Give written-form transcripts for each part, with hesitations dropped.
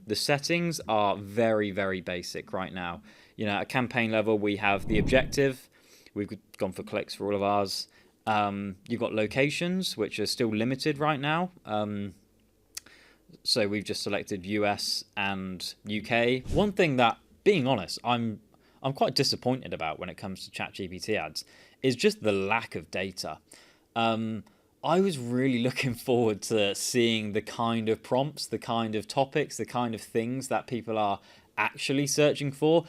the settings are very, very basic right now. At campaign level, we have the objective. We've gone for clicks for all of ours. You've got locations, which are still limited right now. So we've just selected US and UK. One thing that, being honest, I'm quite disappointed about when it comes to ChatGPT ads is just the lack of data. I was really looking forward to seeing the kind of prompts, the kind of topics, the kind of things that people are actually searching for.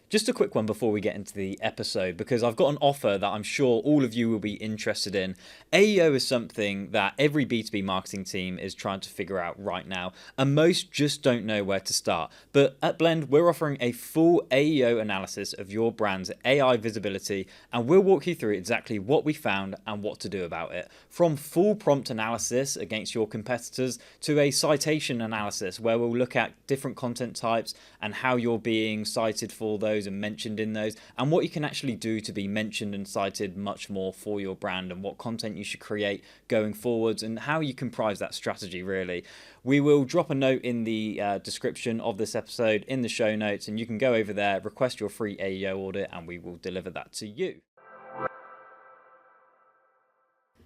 Just a quick one before we get into the episode, because I've got an offer that I'm sure all of you will be interested in. AEO is something that every B2B marketing team is trying to figure out right now, and most just don't know where to start. But at Blend, we're offering a full AEO analysis of your brand's AI visibility, and we'll walk you through exactly what we found and what to do about it. From full prompt analysis against your competitors to a citation analysis, where we'll look at different content types and how you're being cited for those and mentioned in those, and what you can actually do to be mentioned and cited much more for your brand, and what content you should create going forwards, and how you comprise that strategy really. We will drop a note in the description of this episode in the show notes, and you can go over there, request your free AEO audit, and we will deliver that to you.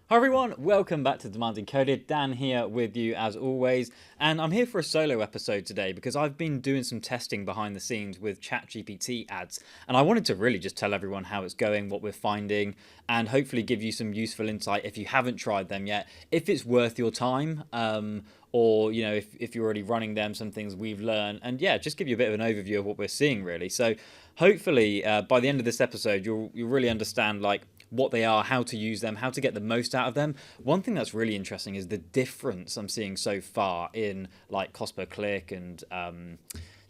Hi everyone, welcome back to Demanding Coded. Dan here with you as always, and I'm here for a solo episode today because I've been doing some testing behind the scenes with ChatGPT ads, and I wanted to really just tell everyone how it's going, what we're finding, and hopefully give you some useful insight if you haven't tried them yet, if it's worth your time, or if you're already running them, some things we've learned, and just give you a bit of an overview of what we're seeing really. So hopefully by the end of this episode you'll really understand what they are, how to use them, how to get the most out of them. One thing that's really interesting is the difference I'm seeing so far in cost per click and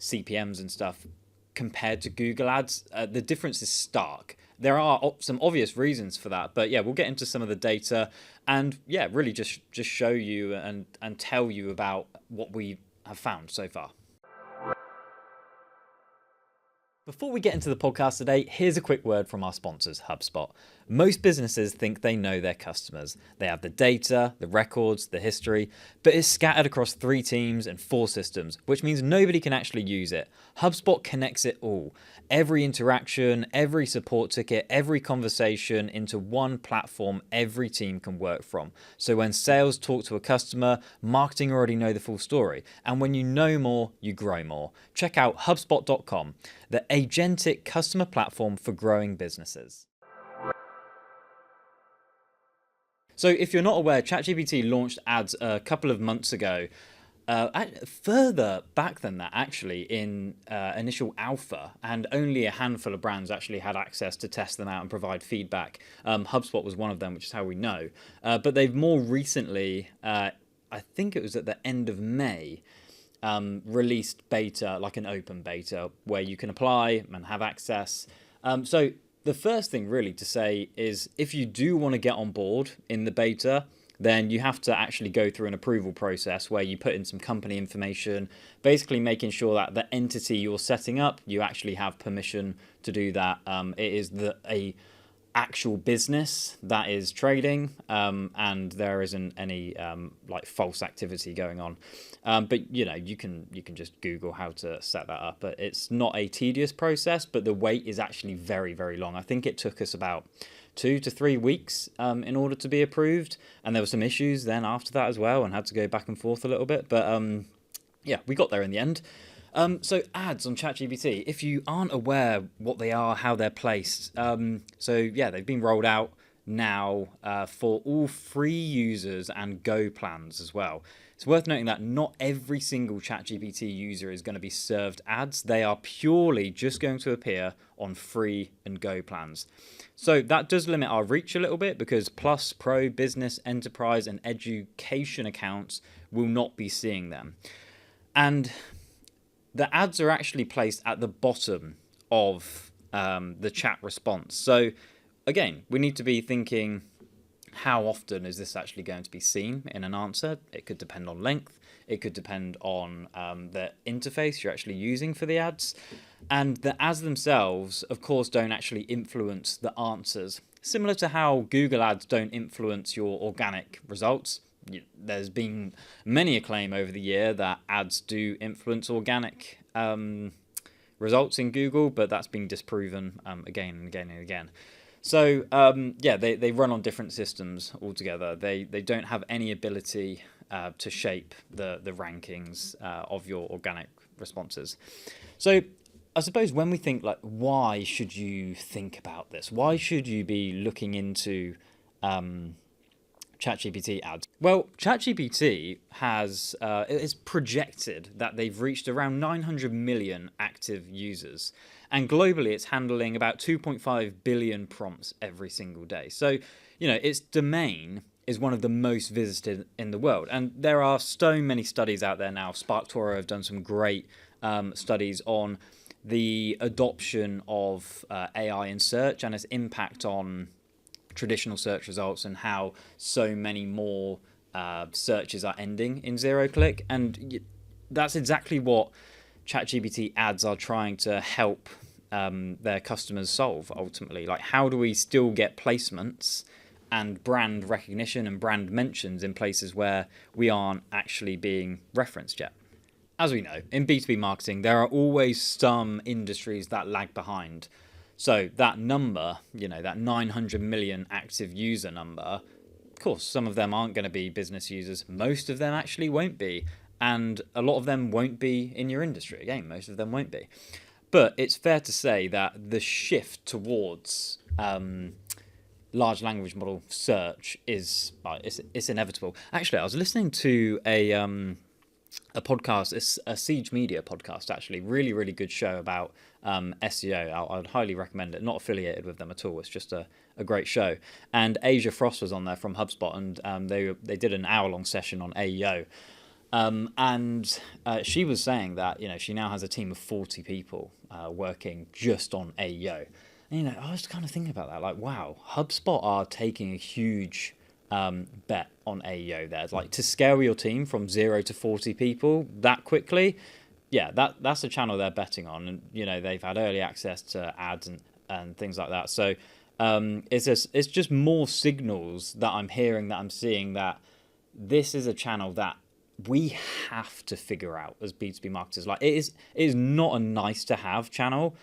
CPMs and stuff compared to Google ads. The difference is stark. There are some obvious reasons for that, but we'll get into some of the data and really just show you and tell you about what we have found so far. Before we get into the podcast today, here's a quick word from our sponsors, HubSpot. Most businesses think they know their customers. They have the data, the records, the history, but it's scattered across 3 teams and 4 systems, which means nobody can actually use it. HubSpot connects it all. Every interaction, every support ticket, every conversation into one platform every team can work from. So when sales talk to a customer, marketing already know the full story. And when you know more, you grow more. Check out HubSpot.com, the agentic customer platform for growing businesses. So if you're not aware, ChatGPT launched ads a couple of months ago. Further back than that, actually, in initial alpha, and only a handful of brands actually had access to test them out and provide feedback. HubSpot was one of them, which is how we know. But they've more recently, I think it was at the end of May, released beta, like an open beta, where you can apply and have access. So the first thing really to say is if you do want to get on board in the beta, then you have to actually go through an approval process where you put in some company information, basically making sure that the entity you're setting up, you actually have permission to do that. It is a actual business that is trading, and there isn't any false activity going on. But you can just Google how to set that up. But it's not a tedious process, but the wait is actually very, very long. I think it took us about 2 to 3 weeks in order to be approved, and there were some issues then after that as well, and had to go back and forth a little bit. But we got there in the end. So ads on ChatGPT, if you aren't aware what they are, how they're placed, they've been rolled out now for all free users and Go plans as well. It's worth noting that not every single ChatGPT user is going to be served ads. They are purely just going to appear on free and Go plans. So that does limit our reach a little bit because Plus, Pro, Business, Enterprise and Education accounts will not be seeing them. And the ads are actually placed at the bottom of the chat response. So again, we need to be thinking, how often is this actually going to be seen in an answer? It could depend on length. It could depend on the interface you're actually using for the ads. And the ads themselves, of course, don't actually influence the answers. similar to how Google Ads don't influence your organic results. There's been many a claim over the year that ads do influence organic results in Google, but that's been disproven again and again and again. So they run on different systems altogether. They don't have any ability to shape the rankings of your organic responses. So I suppose when we think like, why should you think about this? Why should you be looking into ChatGPT ads? Well, ChatGPT has it's projected that they've reached around 900 million active users, and globally it's handling about 2.5 billion prompts every single day. So, its domain is one of the most visited in the world, and there are so many studies out there now. SparkToro have done some great studies on the adoption of AI in search and its impact on traditional search results, and how so many more searches are ending in zero-click. And that's exactly what ChatGPT ads are trying to help their customers solve ultimately. Like, how do we still get placements and brand recognition and brand mentions in places where we aren't actually being referenced yet? As we know, in B2B marketing, there are always some industries that lag behind. So that number, that 900 million active user number, of course, some of them aren't going to be business users. Most of them actually won't be. And a lot of them won't be in your industry. Again, most of them won't be. But it's fair to say that the shift towards large language model search is it's inevitable. Actually, I was listening to a podcast, a Siege Media podcast, actually. Really, really good show about SEO. I'd highly recommend it. Not affiliated with them at all. It's just a great show. And Asia Frost was on there from HubSpot, and they did an hour-long session on AEO. And she was saying that, she now has a team of 40 people working just on AEO. And, I was kind of thinking about that. Like, wow, HubSpot are taking a huge bet on AEO there. Like, to scale your team from 0 to 40 people that quickly, yeah, that's a channel they're betting on. And, they've had early access to ads and things like that. So it's just more signals that I'm hearing, that I'm seeing, that this is a channel that we have to figure out as B2B marketers. Like, it is not a nice to have channel.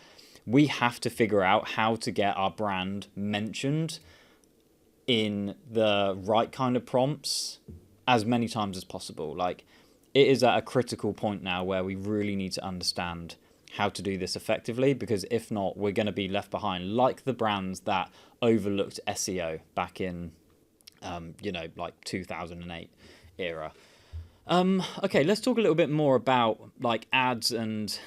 We have to figure out how to get our brand mentioned in the right kind of prompts as many times as possible. Like, it is at a critical point now where we really need to understand how to do this effectively, because if not, we're going to be left behind, like the brands that overlooked SEO back in, like 2008 era. Okay, let's talk a little bit more about like ads and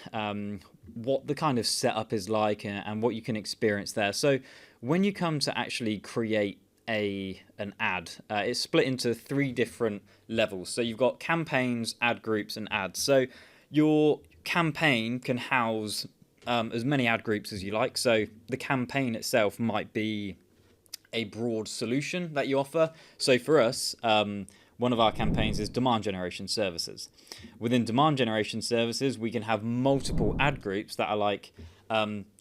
what the kind of setup is like and what you can experience there. So when you come to actually create an ad, it's split into 3 different levels. So you've got campaigns, ad groups, and ads. So your campaign can house as many ad groups as you like. So the campaign itself might be a broad solution that you offer. So for us, one of our campaigns is demand generation services. Within demand generation services, we can have multiple ad groups that are like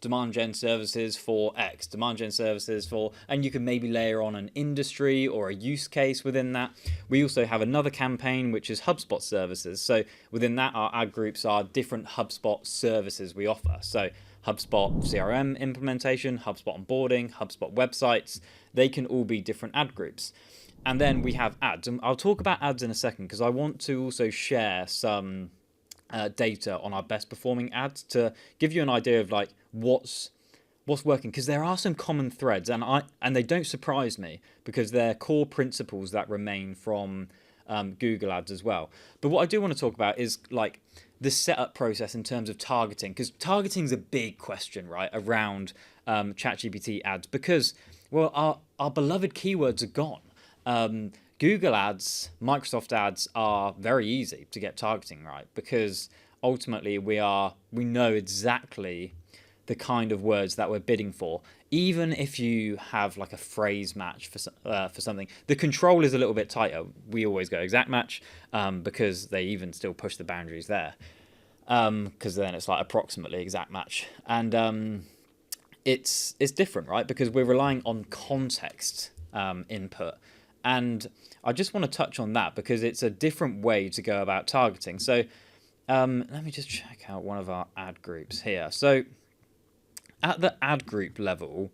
demand gen services for X, demand gen services for, and you can maybe layer on an industry or a use case within that. We also have another campaign which is HubSpot services. So within that, our ad groups are different HubSpot services we offer. So HubSpot CRM implementation, HubSpot onboarding, HubSpot websites, they can all be different ad groups. And then we have ads, and I'll talk about ads in a second because I want to also share some data on our best performing ads to give you an idea of like what's working, because there are some common threads, and they don't surprise me because they're core principles that remain from Google Ads as well. But what I do want to talk about is like the setup process in terms of targeting, because targeting is a big question, right, around ChatGPT ads, because, well, our beloved keywords are gone. Google Ads, Microsoft Ads are very easy to get targeting right, because ultimately we know exactly the kind of words that we're bidding for. Even if you have like a phrase match for something, the control is a little bit tighter. We always go exact match because they even still push the boundaries there, because then it's like approximately exact match. And it's different, right? Because we're relying on context input. And I just want to touch on that because it's a different way to go about targeting. So let me just check out one of our ad groups here. So at the ad group level,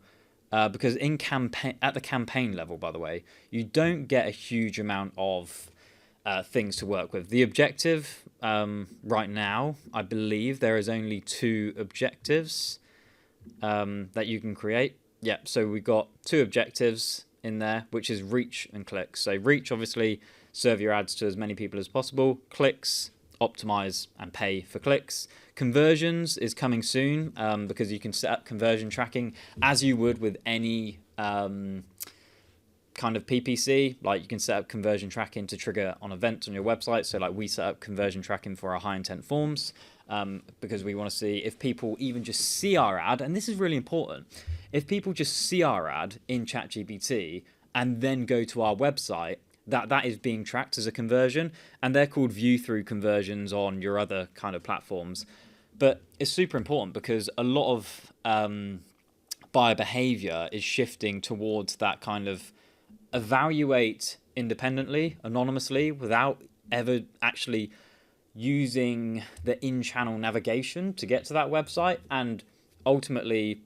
because at the campaign level, by the way, you don't get a huge amount of things to work with. The objective right now, I believe there is only 2 objectives that you can create. Yeah, so we've got 2 objectives in there, which is reach and clicks. So reach, obviously, serve your ads to as many people as possible. Clicks, optimize and pay for clicks. Conversions is coming soon because you can set up conversion tracking as you would with any kind of PPC. Like you can set up conversion tracking to trigger on events on your website. So like we set up conversion tracking for our high intent forms because we want to see if people even just see our ad. And this is really important. If people just see our ad in ChatGPT and then go to our website, that is being tracked as a conversion, and they're called view-through conversions on your other kind of platforms. But it's super important because a lot of buyer behavior is shifting towards that kind of evaluate independently, anonymously, without ever actually using the in-channel navigation to get to that website, and ultimately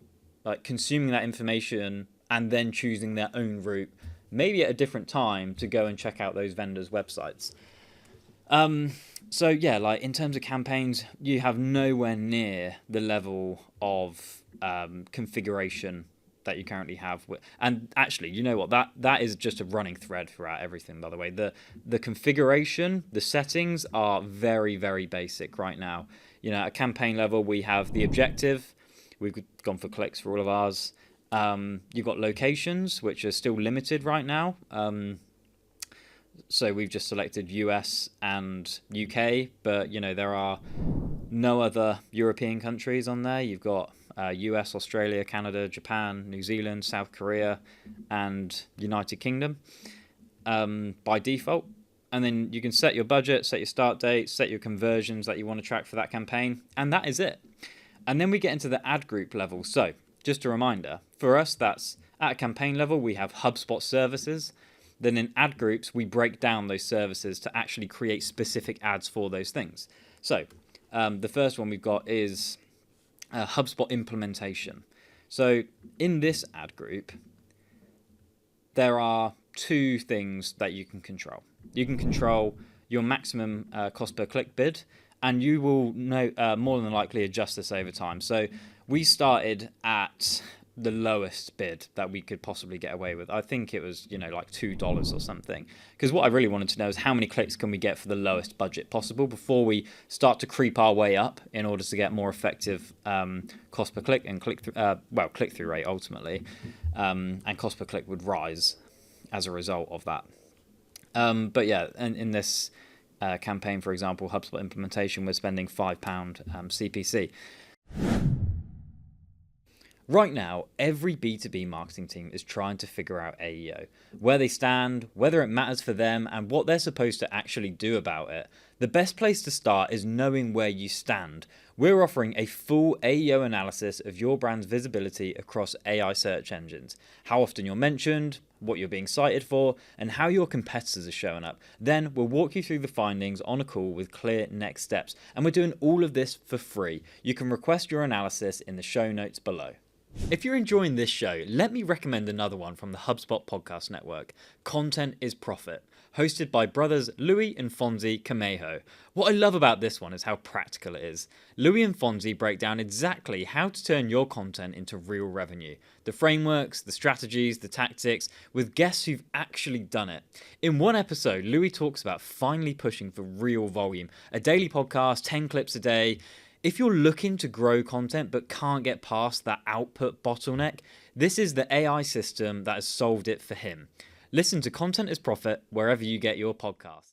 like consuming that information and then choosing their own route, maybe at a different time, to go and check out those vendors' websites. So yeah, like in terms of campaigns, you have nowhere near the level of configuration that you currently have. And actually, you know what? That is just a running thread throughout everything, by the way. The configuration, the settings are very, very basic right now. You know, at campaign level, we have the objective. We've gone for clicks for all of ours. You've got locations, which are still limited right now. So we've just selected US and UK, but you know there are no other European countries on there. You've got US, Australia, Canada, Japan, New Zealand, South Korea, and United Kingdom by default. And then you can set your budget, set your start date, set your conversions that you want to track for that campaign, and that is it. And then we get into the ad group level. So just a reminder, for us, that's at campaign level, we have HubSpot services. Then in ad groups, we break down those services to actually create specific ads for those things. So the first one we've got is HubSpot implementation. So in this ad group, there are 2 things that you can control. You can control your maximum cost per click bid, and you will know more than likely adjust this over time. So we started at the lowest bid that we could possibly get away with. I think it was, you know, like $2 or something. Because what I really wanted to know is how many clicks can we get for the lowest budget possible before we start to creep our way up in order to get more effective cost per click and click-through rate ultimately. And cost per click would rise as a result of that. But yeah, in this campaign, for example, HubSpot implementation, we're spending £5 CPC. Right now, every B2B marketing team is trying to figure out AEO, where they stand, whether it matters for them, and what they're supposed to actually do about it. The best place to start is knowing where you stand. We're offering a full AEO analysis of your brand's visibility across AI search engines, how often you're mentioned, what you're being cited for, and how your competitors are showing up. Then we'll walk you through the findings on a call with clear next steps. And we're doing all of this for free. You can request your analysis in the show notes below. If you're enjoying this show, let me recommend another one from the HubSpot Podcast Network, Content is Profit, hosted by brothers Louis and Fonzie Camejo. What I love about this one is how practical it is. Louis and Fonzie break down exactly how to turn your content into real revenue, the frameworks, the strategies, the tactics, with guests who've actually done it. In one episode, Louis talks about finally pushing for real volume, a daily podcast, 10 clips a day. If you're looking to grow content but can't get past that output bottleneck, this is the AI system that has solved it for him. Listen to Content is Profit wherever you get your podcast.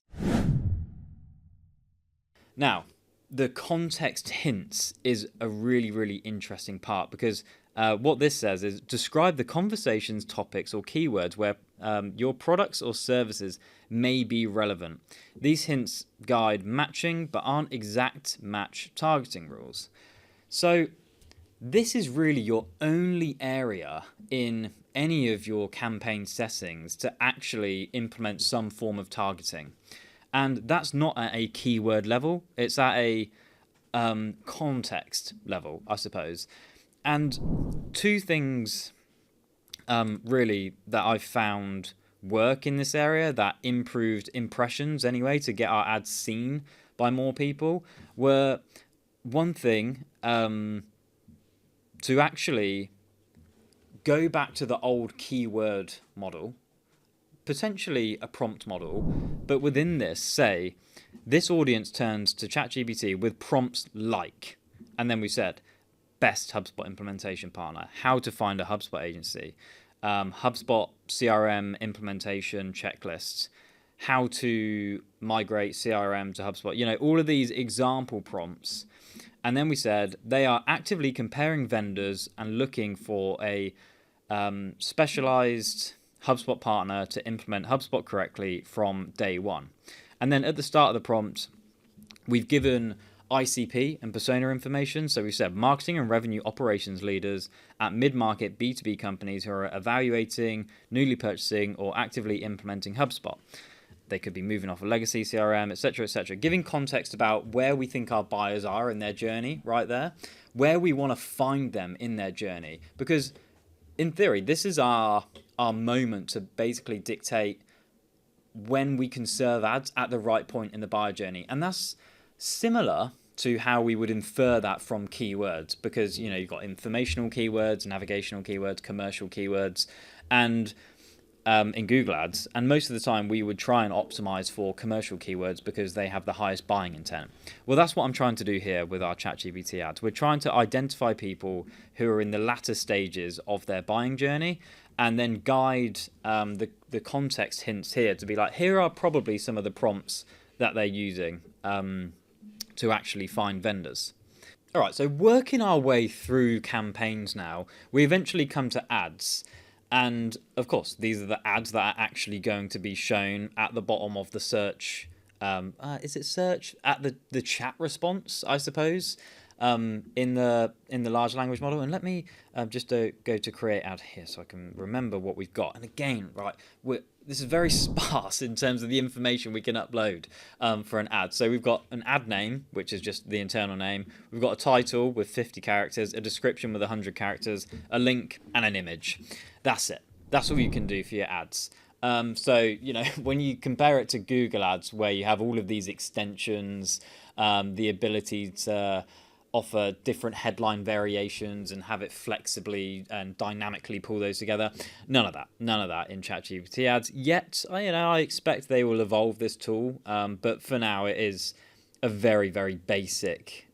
Now, the context hints is a really, really interesting part because what this says is describe the conversations, topics, or keywords where your products or services may be relevant. These hints guide matching but aren't exact match targeting rules. So this is really your only area in any of your campaign settings to actually implement some form of targeting. And that's not at a keyword level, it's at a context level, I suppose. And two things really that I've found work in this area that improved impressions anyway to get our ads seen by more people were one thing, to actually go back to the old keyword model, potentially a prompt model, but within this, say, this audience turns to ChatGPT with prompts like, and then we said, best HubSpot implementation partner, how to find a HubSpot agency, HubSpot CRM implementation checklists, how to migrate CRM to HubSpot, all of these example prompts. And then we said they are actively comparing vendors and looking for a specialized HubSpot partner to implement HubSpot correctly from day one. And then at the start of the prompt, we've given ICP and persona information. So we said marketing and revenue operations leaders at mid-market B2B companies who are evaluating, newly purchasing, or actively implementing HubSpot. They could be moving off a legacy CRM, etc., etc. Giving context about where we think our buyers are in their journey right there, where we want to find them in their journey. Because in theory, this is our moment to basically dictate when we can serve ads at the right point in the buyer journey. And that's similar to how we would infer that from keywords, because you've got informational keywords, navigational keywords, commercial keywords, and in Google Ads, and most of the time we would try and optimize for commercial keywords because they have the highest buying intent. Well, that's what I'm trying to do here with our ChatGPT ads. We're trying to identify people who are in the latter stages of their buying journey and then guide the context hints here to be like, here are probably some of the prompts that they're using to actually find vendors. All right, so working our way through campaigns now, we eventually come to ads. And of course, these are the ads that are actually going to be shown at the bottom of the search. Is it search? At the chat response, I suppose, in the large language model. And let me just go to create ad here so I can remember what we've got. And again, right, this is very sparse in terms of the information we can upload for an ad. So we've got an ad name, which is just the internal name. We've got a title with 50 characters, a description with 100 characters, a link, and an image. That's it. That's all you can do for your ads. So, when you compare it to Google Ads, where you have all of these extensions, the ability to offer different headline variations and have it flexibly and dynamically pull those together. None of that in ChatGPT Ads. Yet, I expect they will evolve this tool. But for now, it is a very, very basic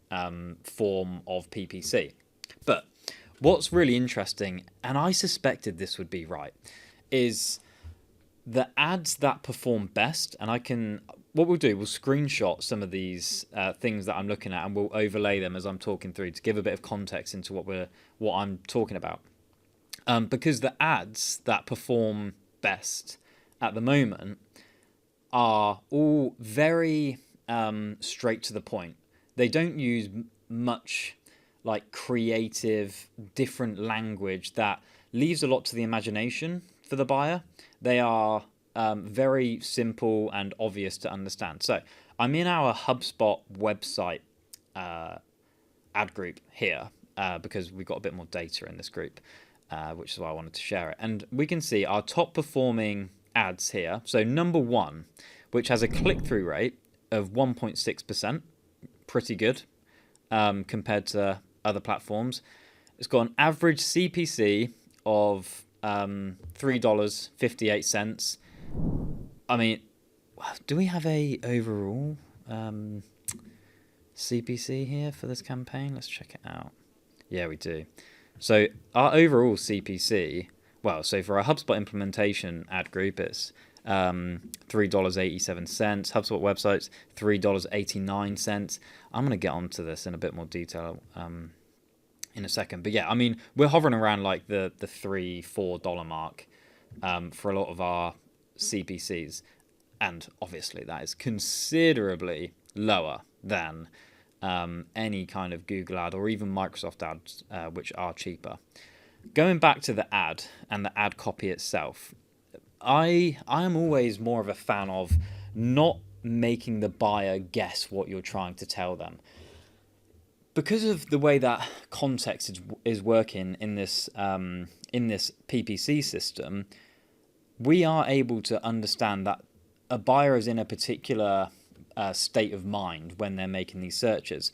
form of PPC. But what's really interesting, and I suspected this would be right, is the ads that perform best, and what we'll do, we'll screenshot some of these things that I'm looking at, and we'll overlay them as I'm talking through to give a bit of context into what I'm talking about. Because the ads that perform best at the moment are all very straight to the point. They don't use much like creative, different language that leaves a lot to the imagination for the buyer. They are very simple and obvious to understand. So I'm in our HubSpot website ad group here because we've got a bit more data in this group, which is why I wanted to share it. And we can see our top performing ads here. So number one, which has a click-through rate of 1.6%, pretty good compared to other platforms. It's got an average CPC of $3.58. I mean, do we have a overall CPC here for this campaign? Let's check it out. Yeah, we do. So our overall CPC, so for our HubSpot implementation ad group, it's $3.87. HubSpot websites, $3.89. I'm going to get onto this in a bit more detail in a second. But yeah, I mean, we're hovering around like the $3-4 mark for a lot of our CPCs. And obviously that is considerably lower than any kind of Google ad or even Microsoft ads, which are cheaper. Going back to the ad and the ad copy itself, I am always more of a fan of not making the buyer guess what you're trying to tell them. Because of the way that context is working in this PPC system, we are able to understand that a buyer is in a particular state of mind when they're making these searches.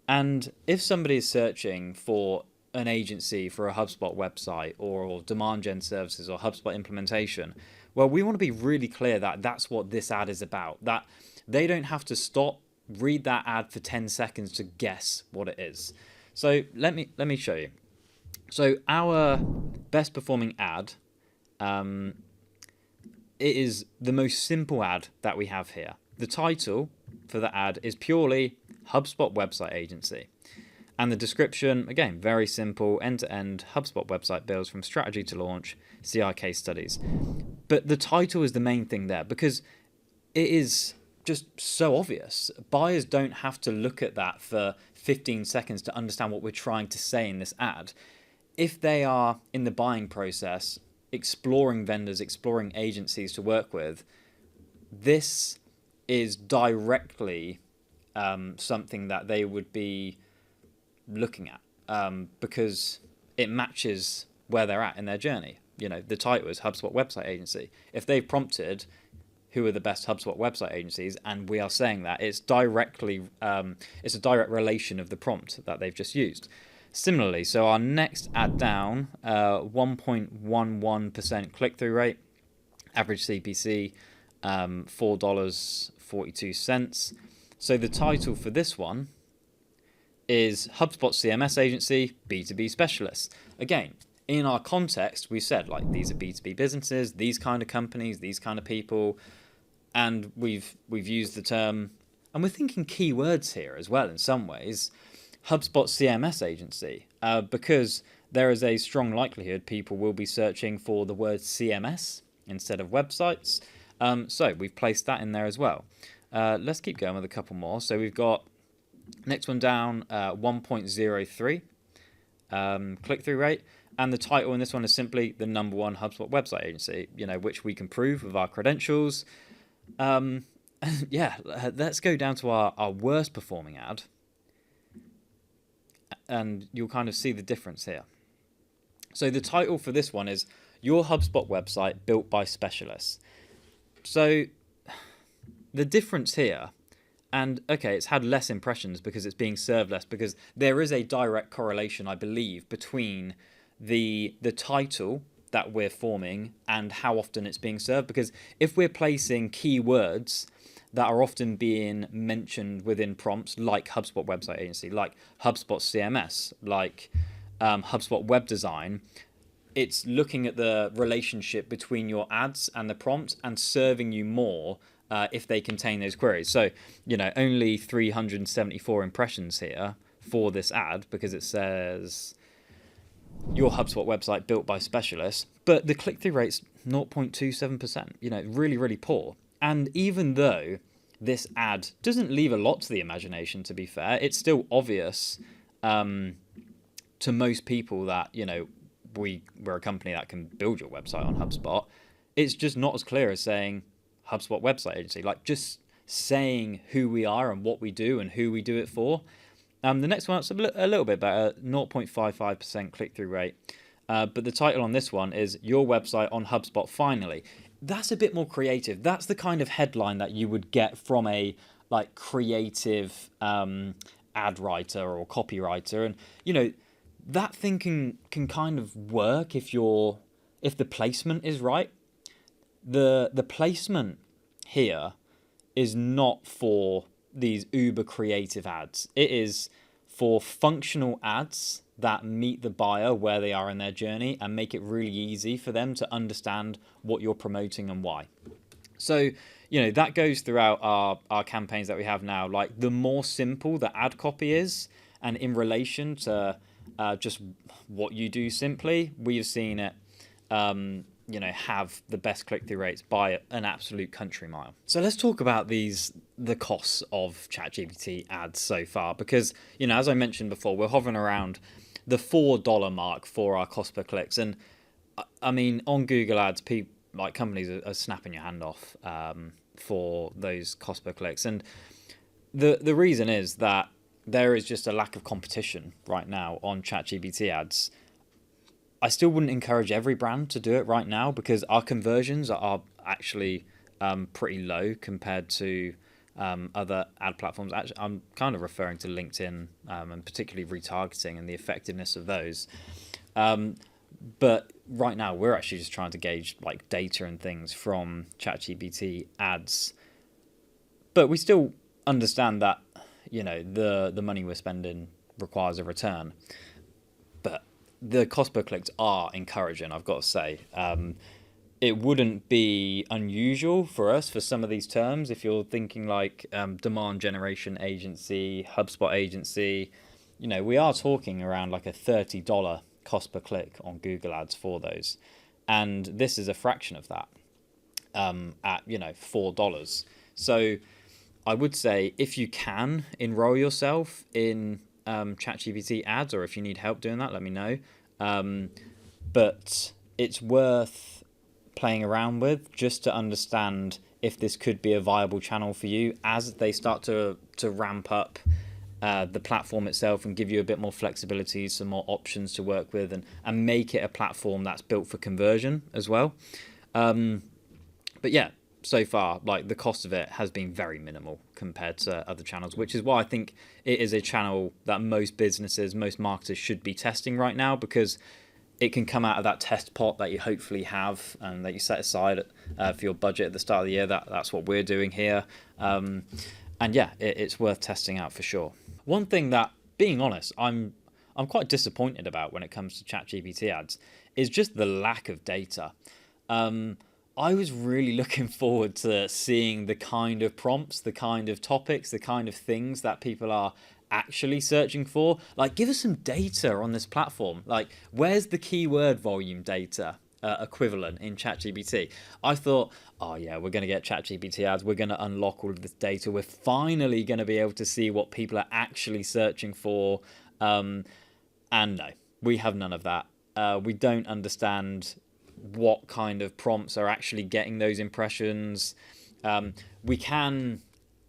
And if somebody is searching for an agency for a HubSpot website or demand gen services or HubSpot implementation, well, we want to be really clear that that's what this ad is about, that they don't have to stop, read that ad for 10 seconds to guess what it is. So let me show you. So our best performing ad, it is the most simple ad that we have here. The title for the ad is purely HubSpot Website Agency. And the description, again, very simple, end-to-end HubSpot website builds from strategy to launch, CI case studies. But the title is the main thing there because it is just so obvious. Buyers don't have to look at that for 15 seconds to understand what we're trying to say in this ad. If they are in the buying process, exploring vendors, exploring agencies to work with, this is directly something that they would be looking at because it matches where they're at in their journey. You know, the title is HubSpot Website Agency. If they've prompted who are the best HubSpot website agencies, and we are saying that, it's directly it's a direct relation of the prompt that they've just used. Similarly, so our next ad down, 1.11% click-through rate, average CPC, $4.42. So the title for this one is HubSpot CMS Agency, B2B Specialists. Again, in our context, we said, like, these are B2B businesses, these kind of companies, these kind of people, and we've used the term, and we're thinking keywords here as well in some ways, HubSpot CMS Agency, because there is a strong likelihood people will be searching for the word CMS instead of websites. So we've placed that in there as well. Let's keep going with a couple more. So we've got next one down, 1.03 click-through rate. And the title in this one is simply the number one HubSpot website agency, you know, which we can prove with our credentials. Yeah, let's go down to our worst performing ad. And you'll kind of see the difference here. So the title for this one is Your HubSpot Website Built by Specialists. So the difference here, and okay, it's had less impressions because it's being served less, because there is a direct correlation, I believe, between the title that we're forming and how often it's being served. Because if we're placing keywords that are often being mentioned within prompts, like HubSpot Website Agency, like HubSpot CMS, like HubSpot Web Design, it's looking at the relationship between your ads and the prompt and serving you more if they contain those queries. So, you know, only 374 impressions here for this ad because it says your HubSpot website built by specialists, but the click-through rate's 0.27%, you know, really, really poor. And even though this ad doesn't leave a lot to the imagination, to be fair, it's still obvious to most people that, you know, we're a company that can build your website on HubSpot. It's just not as clear as saying HubSpot website agency, like just saying who we are and what we do and who we do it for. The next one's a little bit better, 0.55% click-through rate. But the title on this one is Your Website on HubSpot Finally. That's a bit more creative. That's the kind of headline that you would get from a like creative ad writer or copywriter. And, you know, that thing can kind of work if the placement is right. The placement here is not for these uber creative ads. It is for functional ads that meet the buyer where they are in their journey and make it really easy for them to understand what you're promoting and why. So, you know, that goes throughout our campaigns that we have now. Like, the more simple the ad copy is, and in relation to just what you do simply, we have seen it have the best click-through rates by an absolute country mile. So let's talk about the costs of ChatGPT ads so far, because as I mentioned before, we're hovering around the $4 mark for our cost per clicks, and I mean on Google Ads, companies are snapping your hand off for those cost per clicks, and the reason is that there is just a lack of competition right now on ChatGPT ads. I still wouldn't encourage every brand to do it right now because our conversions are actually pretty low compared to other ad platforms. Actually, I'm kind of referring to LinkedIn and particularly retargeting and the effectiveness of those. But right now, we're actually just trying to gauge data and things from ChatGPT ads. But we still understand that the money we're spending requires a return. But the cost per clicks are encouraging, I've got to say. It wouldn't be unusual for us for some of these terms if you're thinking demand generation agency, HubSpot agency. We are talking around a $30 cost per click on Google Ads for those, and this is a fraction of that at $4. So I would say if you can enroll yourself in ChatGPT ads, or if you need help doing that, let me know. But it's worth playing around with just to understand if this could be a viable channel for you as they start to ramp up the platform itself and give you a bit more flexibility, some more options to work with, and make it a platform that's built for conversion as well. But yeah, so far, the cost of it has been very minimal compared to other channels, which is why I think it is a channel that most businesses, most marketers should be testing right now, because it can come out of that test pot that you hopefully have and that you set aside for your budget at the start of the year. That's what we're doing here. And yeah, it's worth testing out for sure. One thing that, being honest, I'm quite disappointed about when it comes to ChatGPT ads is just the lack of data. I was really looking forward to seeing the kind of prompts, the kind of topics, the kind of things that people are actually searching for. Give us some data on this platform. Where's the keyword volume data equivalent in ChatGPT? I thought, oh yeah, we're going to get ChatGPT ads. We're going to unlock all of this data. We're finally going to be able to see what people are actually searching for. And no, we have none of that. We don't understand what kind of prompts are actually getting those impressions. We can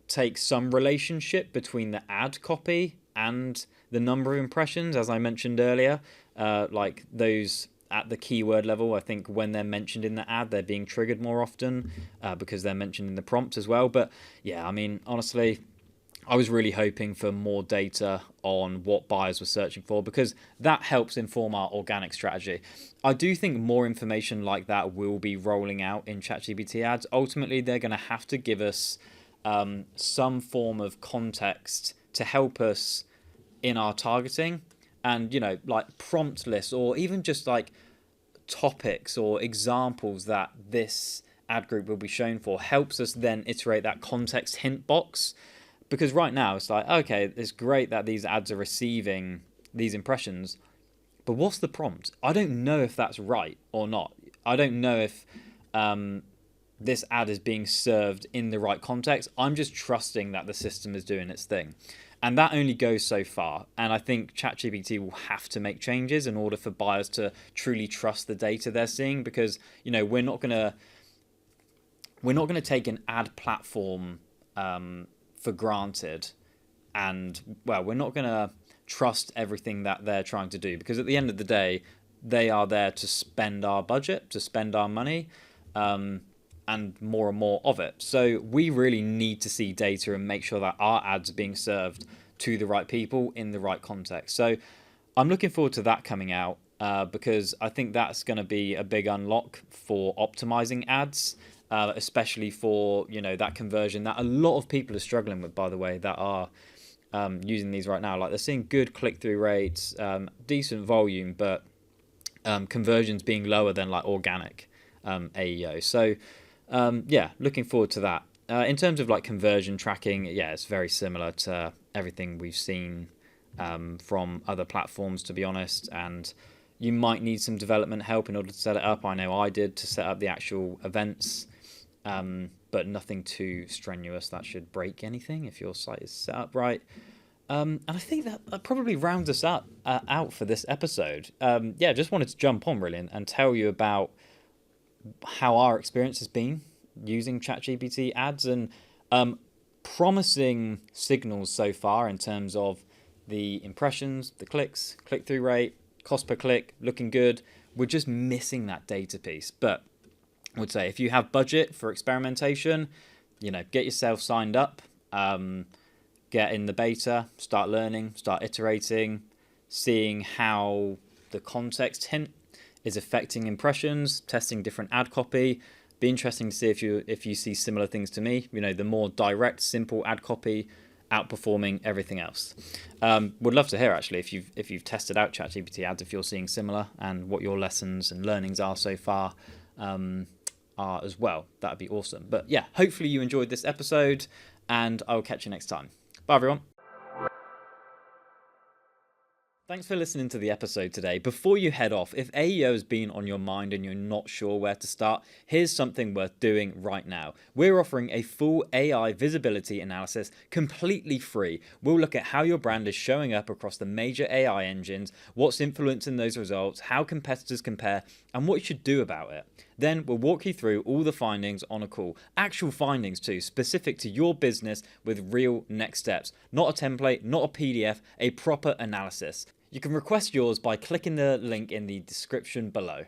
take some relationship between the ad copy and the number of impressions, as I mentioned earlier. Those at the keyword level, I think when they're mentioned in the ad, they're being triggered more often because they're mentioned in the prompt as well. But yeah, I mean, honestly, I was really hoping for more data on what buyers were searching for, because that helps inform our organic strategy. I do think more information like that will be rolling out in ChatGPT ads. Ultimately, they're going to have to give us some form of context to help us in our targeting, and prompt lists, or even just topics or examples that this ad group will be shown for, helps us then iterate that context hint box. Because right now it's okay, it's great that these ads are receiving these impressions, but what's the prompt? I don't know if that's right or not. I don't know if this ad is being served in the right context. I'm just trusting that the system is doing its thing. And that only goes so far. And I think ChatGPT will have to make changes in order for buyers to truly trust the data they're seeing, because we're not gonna take an ad platform for granted, and we're not going to trust everything that they're trying to do, because at the end of the day, they are there to spend our budget, to spend our money, and more of it. So we really need to see data and make sure that our ads are being served to the right people in the right context. So I'm looking forward to that coming out because I think that's going to be a big unlock for optimizing ads. Especially for that conversion that a lot of people are struggling with, by the way, that are using these right now. They're seeing good click-through rates, decent volume, but conversions being lower than organic AEO. So yeah, looking forward to that. In terms of conversion tracking, yeah, it's very similar to everything we've seen from other platforms, to be honest. And You might need some development help in order to set it up. I know I did to set up the actual events, but nothing too strenuous that should break anything if your site is set up right. And I think that probably rounds us up out for this episode. Yeah, just wanted to jump on really and tell you about how our experience has been using ChatGPT ads and promising signals so far in terms of the impressions, the clicks, click-through rate, cost per click, looking good. We're just missing that data piece. But I would say if you have budget for experimentation, get yourself signed up, get in the beta, start learning, start iterating, seeing how the context hint is affecting impressions, testing different ad copy. Be interesting to see if you see similar things to me. The more direct, simple ad copy outperforming everything else. Would love to hear actually if you've tested out ChatGPT ads, if you're seeing similar, and what your lessons and learnings are so far are as well. That would be awesome. But yeah, hopefully you enjoyed this episode, and I will catch you next time. Bye everyone. Thanks for listening to the episode today. Before you head off, if AEO has been on your mind and you're not sure where to start, here's something worth doing right now. We're offering a full AI visibility analysis completely free. We'll look at how your brand is showing up across the major AI engines, what's influencing those results, how competitors compare, and what you should do about it. Then we'll walk you through all the findings on a call. Actual findings too, specific to your business with real next steps. Not a template, not a PDF, a proper analysis. You can request yours by clicking the link in the description below.